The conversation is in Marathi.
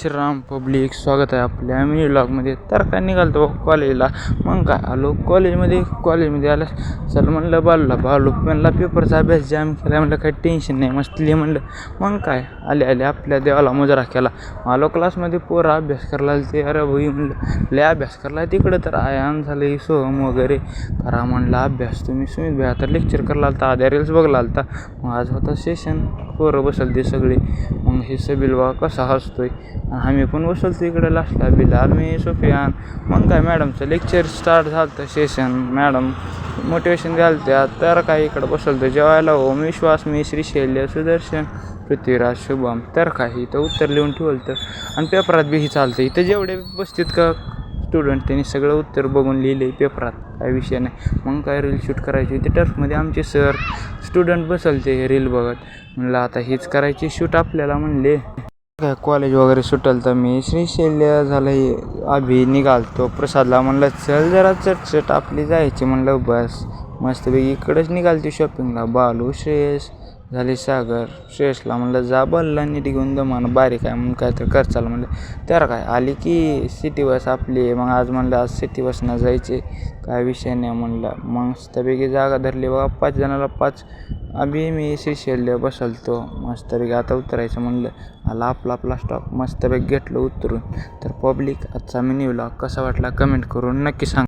श्रीराम पब्लिक स्वागत आहे आपल्या मिनी व्लॉगमध्ये. तर काय निघालतो कॉलेजला. मग काय आलो कॉलेजमध्ये आलं. चल म्हणलं बालू म्हणला पेपरचा अभ्यास जाम केला. म्हणलं काही टेन्शन नाही, मस्त लिहि म्हणलं. मग काय आले आपल्या देवाला मुजरा केला. आलो क्लासमध्ये पोरं अभ्यास करायला ते. अरे भाई म्हणलं लय अभ्यास करायला तिकडं. तर आयान झालं सोहम वगैरे करा म्हणलं अभ्यास. तुम्ही सुमित भाई आता लेक्चर करायला आलता, आद्या रील्स बघला आलता. मग आज होता सेशन, पोरं बसल ते सगळे. मग हे सबिल बा कसा हसतोय. आम्ही पण बसवतो इकडे लास्टला बिलाल मी सुफियान. मग काय मॅडमचं लेक्चर स्टार्ट झालं सेशन. मॅडम मोटिवेशन द्याल त्या. तर काय इकडं बसवलं जेवायला ओम विश्वास मी श्रीशैल्य सुदर्शन पृथ्वीराज शुभम. तर काही इथं उत्तर लिहून ठेवलं तर. आणि पेपरात बी ही चालतं. इथं जेवढे बसतात का स्टुडंट त्यांनी सगळं उत्तर बघून लिहिले पेपरात, काय विषय नाही. मग काय रील शूट करायची ते टर्फमध्ये. आमचे सर स्टुडंट बसलते रील बघत. म्हणलं आता हीच करायची शूट आपल्याला. म्हणले काय कॉलेज वगैरे सुटलं तर मी श्रीशैल्य झालं अभि निघालतो प्रसादला. म्हणलं चल जरा चटचट आपली जायची. म्हणलं बस मस्तपैकी इकडंच निघालती शॉपिंगला. बालू श्रेयस झाले सागर. श्रेयसला म्हणलं जा बलला नीट घेऊन दमान बारीक आहे म्हणून काय तर कर चाल म्हणलं. तर काय आली की सिटी बस आपली. मग आज म्हणलं आज सिटी बसनं जायचे, काय विषय नाही म्हणलं. मग मस्तपैकी जागा धरली बघा 5 जणाला 5. अभि मी श्रीशैल्य बसलतो मस्तपैकी. आता उतरायचं म्हणलं. आला आपला स्टॉप. मस्तपैकी घेतलं उतरून. तर पब्लिक आजचा मिनी व्लॉग कसा वाटला कमेंट करून नक्की सांग.